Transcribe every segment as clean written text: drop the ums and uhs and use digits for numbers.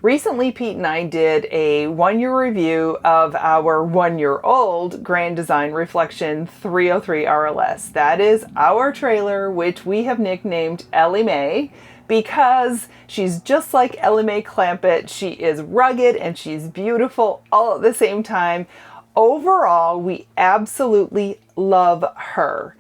Recently, Pete and I did a 1-year review of our 1-year-old Grand Design Reflection 303 RLS. That is our trailer, which we have nicknamed Ellie Mae because she's just like Ellie Mae Clampett. She is rugged and she's beautiful all at the same time. Overall, we absolutely love her.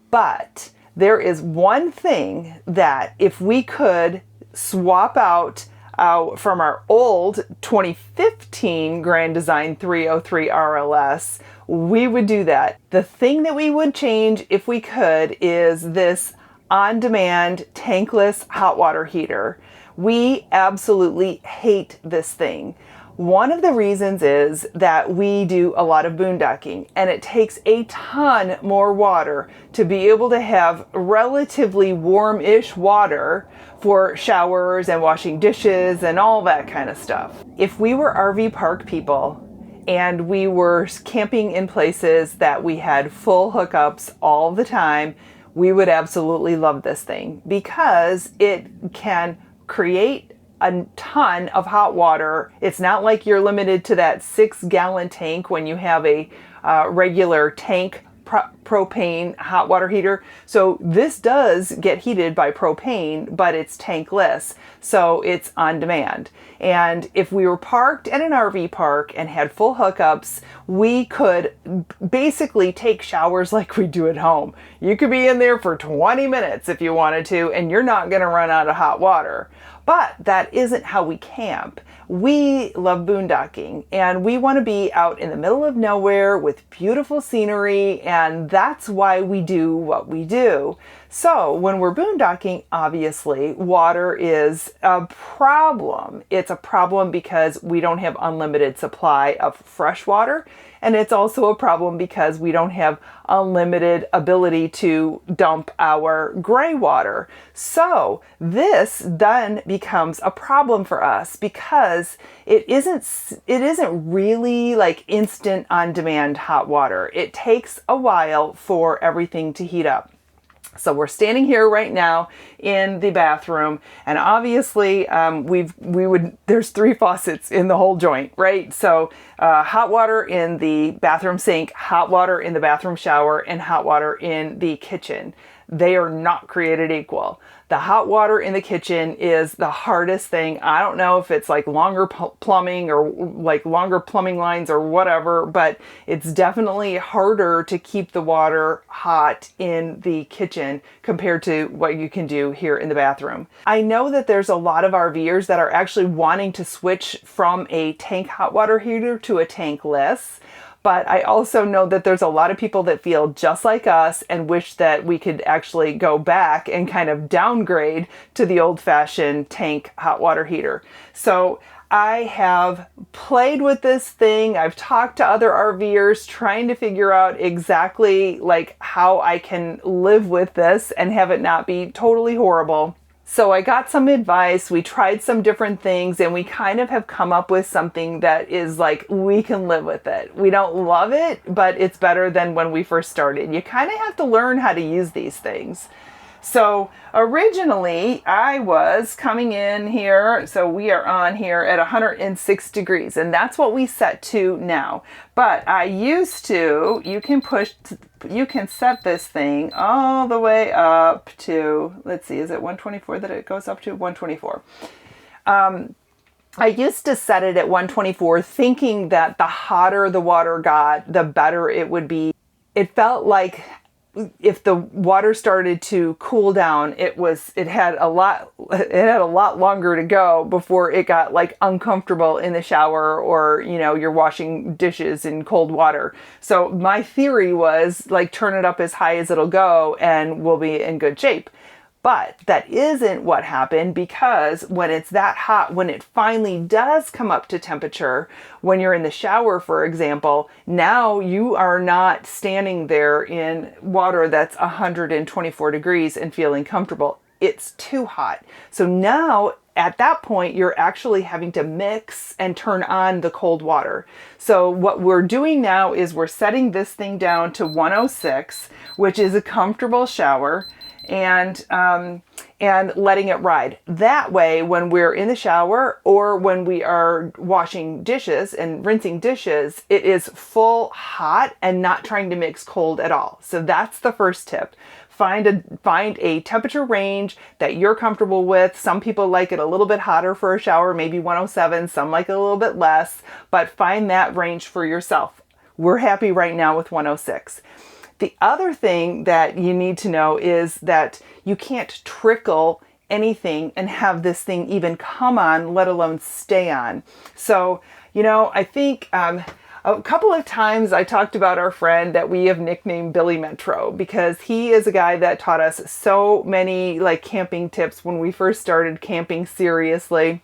But there is one thing that if we could swap out from our old 2015 Grand Design 303 RLS, we would do that. The thing that we would change if we could is this on-demand tankless hot water heater. We absolutely hate this thing. One of the reasons is that we do a lot of boondocking and it takes a ton more water to be able to have relatively warm-ish water for showers and washing dishes and all that kind of stuff. If we were RV park people and we were camping in places that we had full hookups all the time, we would absolutely love this thing because it can create a ton of hot water. It's not like you're limited to that 6-gallon tank when you have a regular tank propane hot water heater. So this does get heated by propane, but it's tankless, so it's on demand. And if we were parked at an RV park and had full hookups, we could basically take showers like we do at home. You could be in there for 20 minutes if you wanted to, and you're not going to run out of hot water. But that isn't how we camp. We love boondocking and we want to be out in the middle of nowhere with beautiful scenery, and that's why we do what we do. So when we're boondocking, obviously water is a problem. It's a problem because we don't have unlimited supply of fresh water, and it's also a problem because we don't have unlimited ability to dump our gray water. So this then becomes a problem for us because it isn't really like instant on-demand hot water. It takes a while for everything to heat up. So we're standing here right now in the bathroom, and obviously there's 3 faucets in the whole joint, right? So hot water in the bathroom sink, hot water in the bathroom shower, and hot water in the kitchen. They are not created equal. The hot water in the kitchen is the hardest thing. I don't know if it's like longer plumbing or like longer plumbing lines or whatever, but it's definitely harder to keep the water hot in the kitchen compared to what you can do here in the bathroom. I know that there's a lot of RVers that are actually wanting to switch from a tank hot water heater to a tankless. But I also know that there's a lot of people that feel just like us and wish that we could actually go back and kind of downgrade to the old-fashioned tank hot water heater. So I have played with this thing. I've talked to other RVers trying to figure out exactly like how I can live with this and have it not be totally horrible. So I got some advice, we tried some different things, and we kind of have come up with something that is like, we can live with it. We don't love it, but it's better than when we first started. You kind of have to learn how to use these things. So originally I was coming in here, so we are on here at 106 degrees, and that's what we set to now. But I used to, you can set this thing all the way up to, let's see, is it 124 that it goes up to? 124. I used to set it at 124 thinking that the hotter the water got, the better it would be. It felt like if the water started to cool down, it had a lot longer to go before it got like uncomfortable in the shower, or you're washing dishes in cold water. So my theory was like, turn it up as high as it'll go and we'll be in good shape. But that isn't what happened, because when it's that hot, when it finally does come up to temperature, when you're in the shower, for example, now you are not standing there in water that's 124 degrees and feeling comfortable. It's too hot. So now at that point, you're actually having to mix and turn on the cold water. So what we're doing now is we're setting this thing down to 106, which is a comfortable shower. And and letting it ride. That way, when we're in the shower or when we are washing dishes and rinsing dishes, it is full hot and not trying to mix cold at all. So that's the first tip. Find a temperature range that you're comfortable with. Some people like it a little bit hotter for a shower, maybe 107. Some like it a little bit less, but find that range for yourself. We're happy right now with 106. The other thing that you need to know is that you can't trickle anything and have this thing even come on, let alone stay on. So, I think a couple of times I talked about our friend that we have nicknamed Billy Metro, because he is a guy that taught us so many camping tips when we first started camping seriously.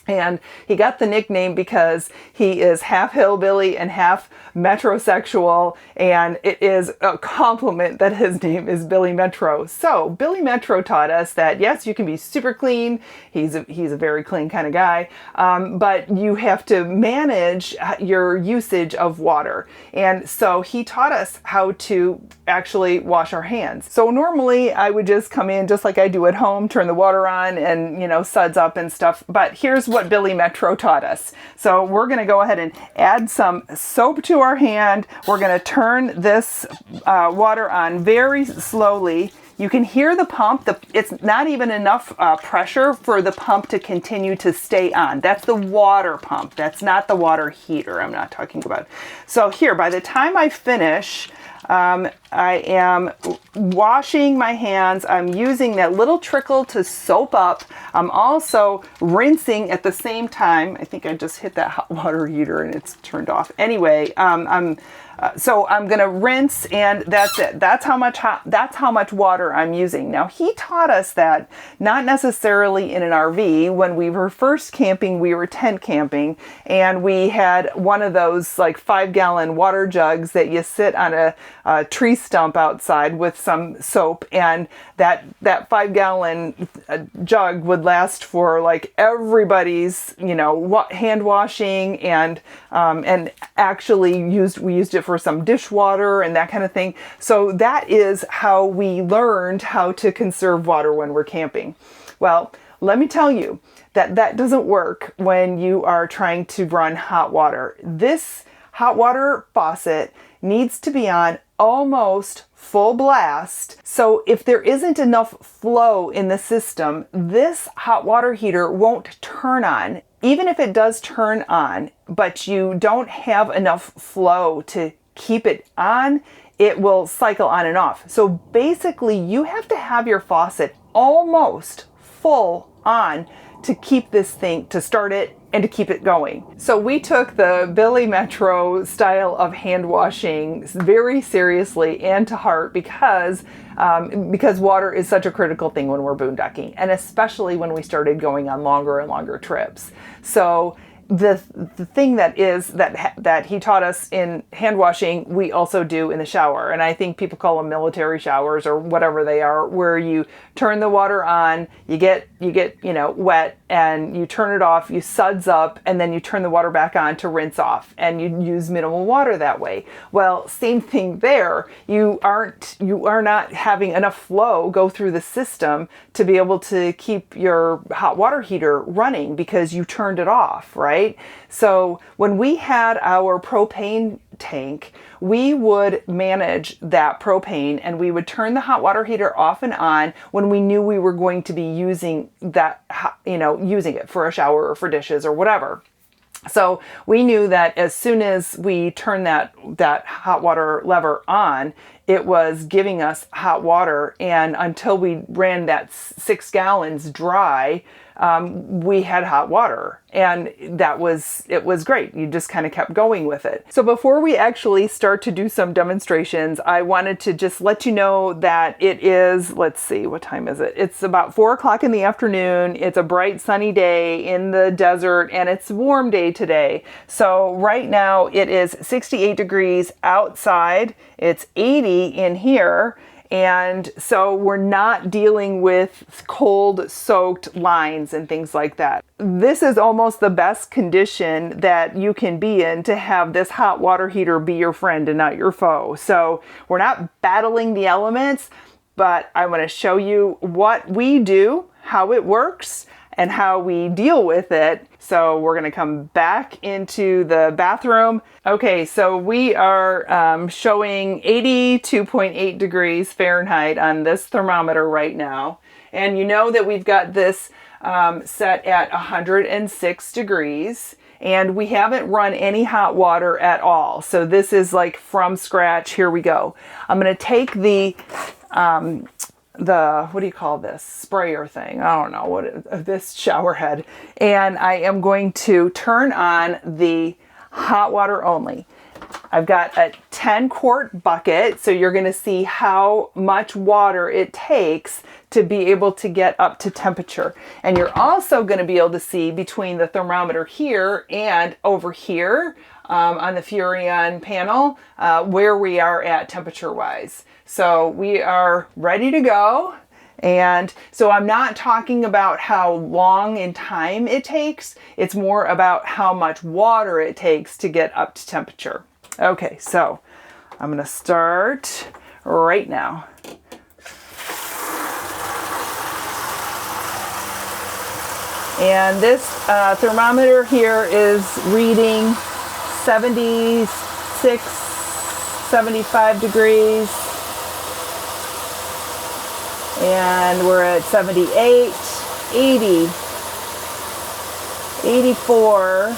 And he got the nickname because he is half hillbilly and half metrosexual, and it is a compliment that his name is Billy Metro. So Billy Metro taught us that yes, you can be super clean. He's a very clean kind of guy, but you have to manage your usage of water. And so he taught us how to actually wash our hands. So normally I would just come in just like I do at home, turn the water on and, suds up and stuff. But here's what Billy Metro taught us. So we're going to go ahead and add some soap to our hand. We're going to turn this water on very slowly. You can hear the pump. It's not even enough pressure for the pump to continue to stay on. That's the water pump. That's not the water heater I'm not talking about. So here, by the time I finish, I am washing my hands. I'm using that little trickle to soap up. I'm also rinsing at the same time. I think I just hit that hot water heater and it's turned off. Anyway, so I'm going to rinse, and that's it. That's how much water I'm using. Now, he taught us that not necessarily in an RV. When we were first camping, we were tent camping, and we had one of those 5-gallon water jugs that you sit on a tree stump outside with some soap, and that 5-gallon jug would last for everybody's hand washing, and actually we used it for some dishwater and that kind of thing. So that is how we learned how to conserve water when we're camping. Well, let me tell you that doesn't work when you are trying to run hot water. This hot water faucet needs to be on almost full blast. So if there isn't enough flow in the system, this hot water heater won't turn on. Even if it does turn on, but you don't have enough flow to keep it on, it will cycle on and off. So basically, you have to have your faucet almost full on to keep this thing, to start it and to keep it going. So we took the Billy Metro style of hand washing very seriously and to heart, because water is such a critical thing when we're boondocking, and especially when we started going on longer and longer trips. So the thing that he taught us in hand washing, we also do in the shower. And I think people call them military showers or whatever they are, where you turn the water on, you get wet, and you turn it off, you suds up, and then you turn the water back on to rinse off, and you use minimal water that way. Well, same thing there. You are not having enough flow go through the system to be able to keep your hot water heater running because you turned it off, right? So when we had our propane tank, we would manage that propane, and we would turn the hot water heater off and on when we knew we were going to be using that, using it for a shower or for dishes or whatever. So we knew that as soon as we turned that hot water lever on, it was giving us hot water, and until we ran that 6 gallons dry, we had hot water, and it was great. You just kind of kept going with it. So before we actually start to do some demonstrations, I wanted to just let you know that it is, let's see, what time is it? It's about 4 o'clock in the afternoon. It's a bright sunny day in the desert, and it's a warm day today. So right now it is 68 degrees outside. It's 80 in here. And so we're not dealing with cold soaked lines and things like that. This is almost the best condition that you can be in to have this hot water heater be your friend and not your foe. So we're not battling the elements. but I want to show you what we do, how it works, and how we deal with it. So we're going to come back into the bathroom. Okay, so we are showing 82.8 degrees Fahrenheit on this thermometer right now. And you know that we've got this set at 106 degrees. And we haven't run any hot water at all. So this is like from scratch. Here we go. I'm going to take the what do you call this? Sprayer thing. I don't know what this shower head. And I am going to turn on the hot water only. I've got a 10-quart bucket, so you're going to see how much water it takes to be able to get up to temperature. And you're also going to be able to see between the thermometer here and over here on the Furrion panel where we are at temperature-wise. So we are ready to go. And so I'm not talking about how long in time it takes. It's more about how much water it takes to get up to temperature. Okay, so I'm going to start right now. And this thermometer here is reading 76, 75 degrees. And we're at 78, 80, 84,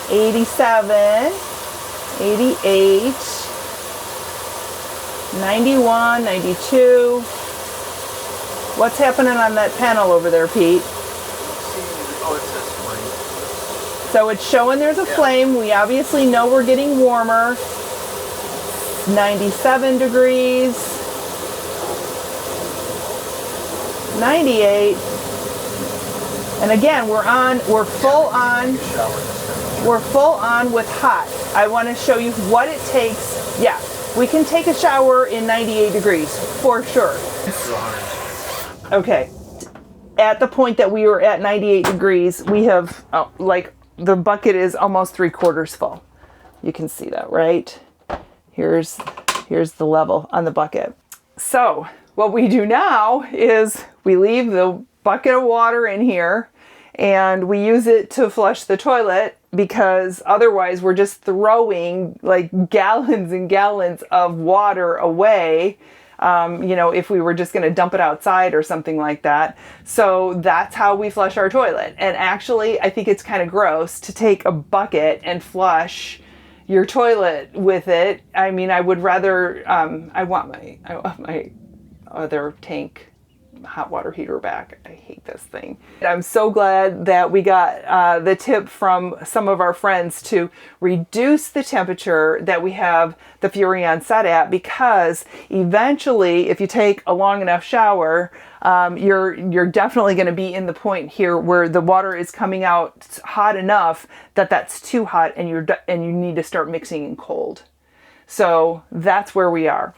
87, 88, 91, 92. What's happening on that panel over there, Pete? Oh, it says flame. So it's showing there's a flame. We obviously know we're getting warmer. 97 degrees. 98. And again, we're full on with hot. I want to show you what it takes. Yeah, we can take a shower in 98 degrees for sure. Okay. At the point that we were at 98 degrees, we have like the bucket is almost 3/4 full. You can see that, right? Here's the level on the bucket. So what we do now is we leave the bucket of water in here and we use it to flush the toilet, because otherwise we're just throwing like gallons and gallons of water away. If we were just going to dump it outside or something like that. So that's how we flush our toilet. And actually, I think it's kind of gross to take a bucket and flush your toilet with it. I mean, I would rather, I want my other tank hot water heater back. I hate this thing. I'm so glad that we got the tip from some of our friends to reduce the temperature that we have the Furrion set at, because eventually, if you take a long enough shower, you're definitely going to be in the point here where the water is coming out hot enough that that's too hot, and you need to start mixing in cold. So that's where we are.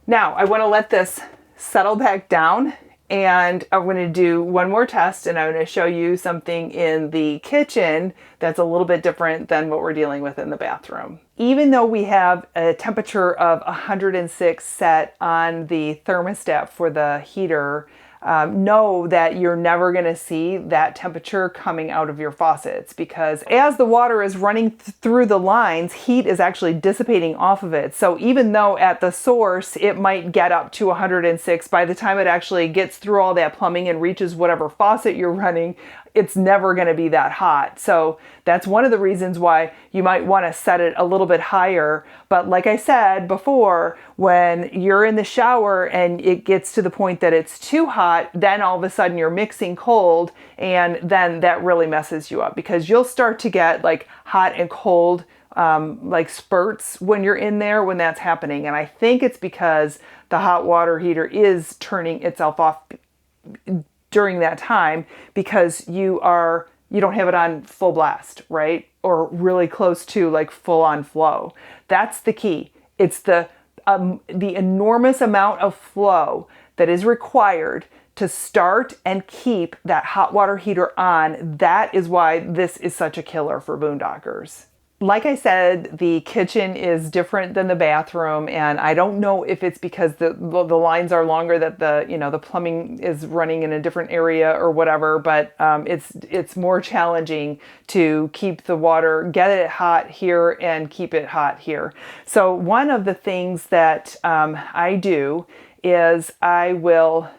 Now I want to let this settle back down, and I'm going to do one more test, and I'm going to show you something in the kitchen that's a little bit different than what we're dealing with in the bathroom. Even though we have a temperature of 106 set on the thermostat for the heater, know that you're never going to see that temperature coming out of your faucets, because as the water is running through the lines, heat is actually dissipating off of it. So even though at the source it might get up to 106, by the time it actually gets through all that plumbing and reaches whatever faucet you're running, it's never going to be that hot. So that's one of the reasons why you might want to set it a little bit higher. But like I said before, when you're in the shower and it gets to the point that it's too hot, then all of a sudden you're mixing cold, and then that really messes you up, because you'll start to get like hot and cold like spurts when you're in there when that's happening. And I think it's because the hot water heater is turning itself off during that time, because you don't have it on full blast, right? Or really close to like full on flow. That's the key. It's the enormous amount of flow that is required to start and keep that hot water heater on. That is why this is such a killer for boondockers. Like I said, the kitchen is different than the bathroom, and I don't know if it's because the lines are longer, that the plumbing is running in a different area or whatever. But it's more challenging to keep the water, get it hot here and keep it hot here. So one of the things that I do is I will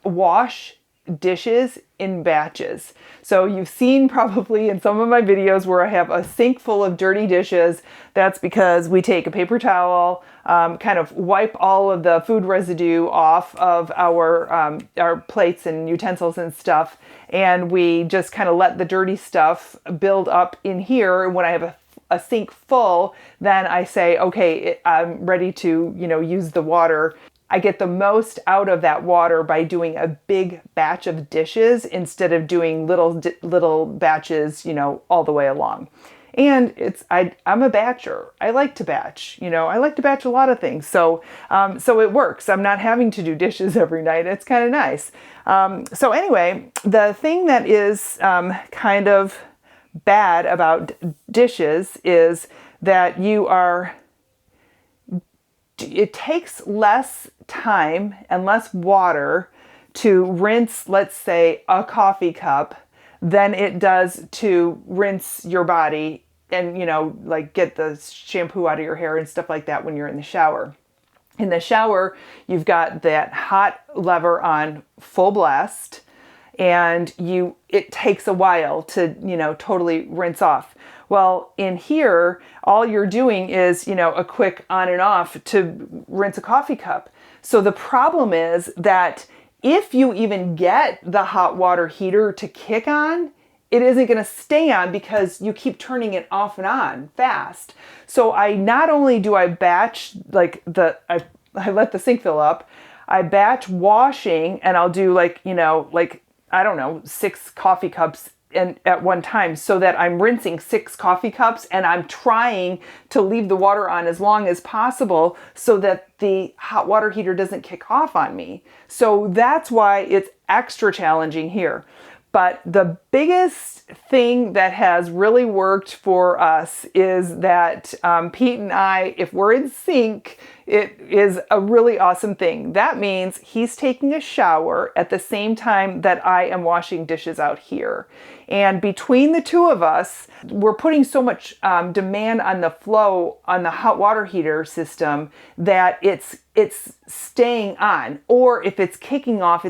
wash dishes in batches. So you've seen probably in some of my videos where I have a sink full of dirty dishes. That's because we take a paper towel, kind of wipe all of the food residue off of our plates and utensils and stuff, and we just kind of let the dirty stuff build up in here. And when I have a sink full, then I say, okay, I'm ready to, use the water. I get the most out of that water by doing a big batch of dishes instead of doing little batches, all the way along. And I'm a batcher. I like to batch. I like to batch a lot of things. So it works. I'm not having to do dishes every night. It's kind of nice. So anyway, the thing that is kind of bad about dishes is that it takes less time and less water to rinse, let's say, a coffee cup than it does to rinse your body and, like get the shampoo out of your hair and stuff like that when you're in the shower. In the shower, you've got that hot lever on full blast, and it takes a while to, totally rinse off. Well, in here, all you're doing is, a quick on and off to rinse a coffee cup. So the problem is that if you even get the hot water heater to kick on, it isn't going to stay on because you keep turning it off and on fast. So not only do I batch, I let the sink fill up, I batch washing, and I'll do I don't know, 6 coffee cups at one time, so that I'm rinsing 6 coffee cups, and I'm trying to leave the water on as long as possible so that the hot water heater doesn't kick off on me. So that's why it's extra challenging here. But the biggest thing that has really worked for us is that Pete and I, if we're in sync, it is a really awesome thing. That means he's taking a shower at the same time that I am washing dishes out here. And between the two of us, we're putting so much demand on the flow on the hot water heater system that it's staying on. Or if it's kicking off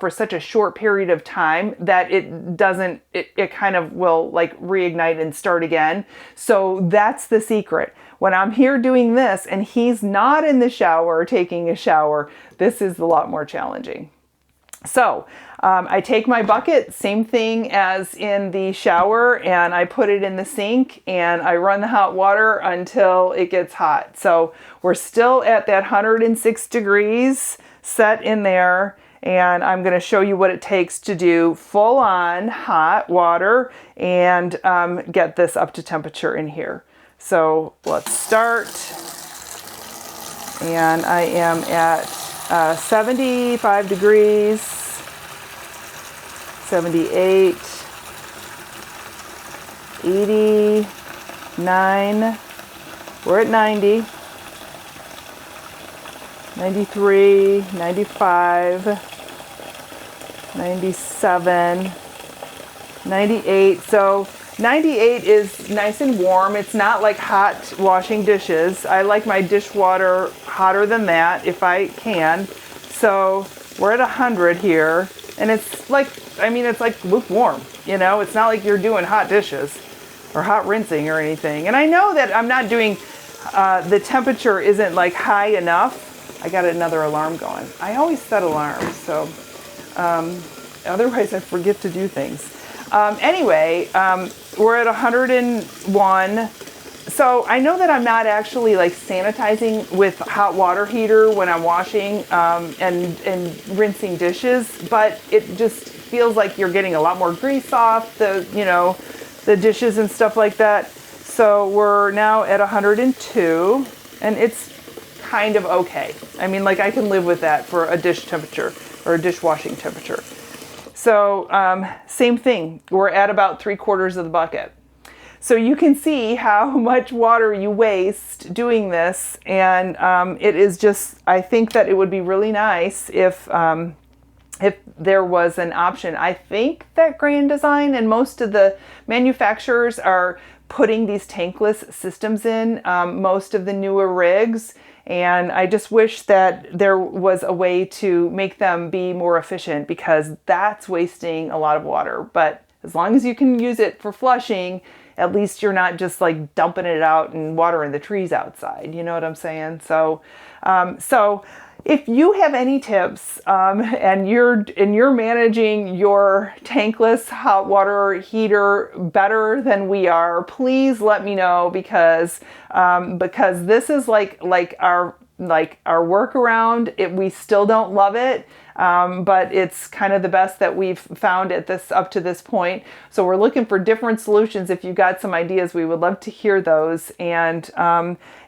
for such a short period of time that it kind of will reignite and start again. So that's the secret. When I'm here doing this and he's not in the shower taking a shower, this is a lot more challenging. So I take my bucket, same thing as in the shower, and I put it in the sink and I run the hot water until it gets hot. So we're still at that 106 degrees set in there, and I'm going to show you what it takes to do full on hot water and get this up to temperature in here. So let's start, and I am at 75 degrees, 78, 89, we're at 90, 93, 95, 97, 98. So 98 is nice and warm. It's not like hot washing dishes. I like my dishwater hotter than that if I can. So we're at 100 here, and it's like lukewarm, It's not like you're doing hot dishes or hot rinsing or anything. And I know that I'm not doing, the temperature isn't high enough. I got another alarm going. I always set alarms, so otherwise I forget to do things. Anyway, we're at 101. So I know that I'm not actually sanitizing with hot water heater when I'm washing and rinsing dishes, but it just feels like you're getting a lot more grease off the dishes and stuff like that. So we're now at 102, and it's kind of okay. I mean, I can live with that for a dish temperature or a dishwashing temperature. So same thing, we're at about 3/4 of the bucket. So you can see how much water you waste doing this, and it is just, I think that it would be really nice if there was an option. I think that Grand Design and most of the manufacturers are putting these tankless systems in most of the newer rigs, and I just wish that there was a way to make them be more efficient, because that's wasting a lot of water. But as long as you can use it for flushing, at least you're not just like dumping it out and watering the trees outside. You know what I'm saying? So, if you have any tips and you're managing your tankless hot water heater better than we are, please let me know, because this is like our workaround. We still don't love it. But it's kind of the best that we've found up to this point. So we're looking for different solutions. If you've got some ideas, we would love to hear those. And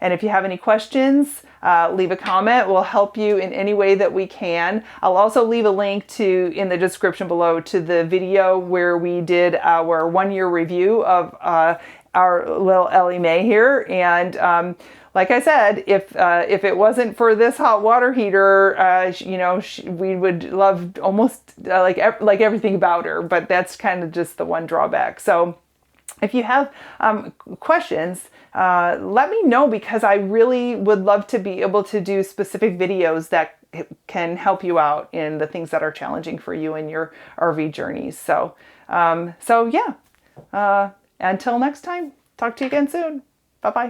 if you have any questions, leave a comment. We'll help you in any way that we can. I'll also leave a link in the description below to the video where we did our 1-year review of our little Ellie Mae here. And like I said, if it wasn't for this hot water heater, we would love almost like everything about her. But that's kind of just the one drawback. So if you have questions, let me know, because I really would love to be able to do specific videos that can help you out in the things that are challenging for you in your RV journeys. So yeah. Until next time, talk to you again soon. Bye-bye.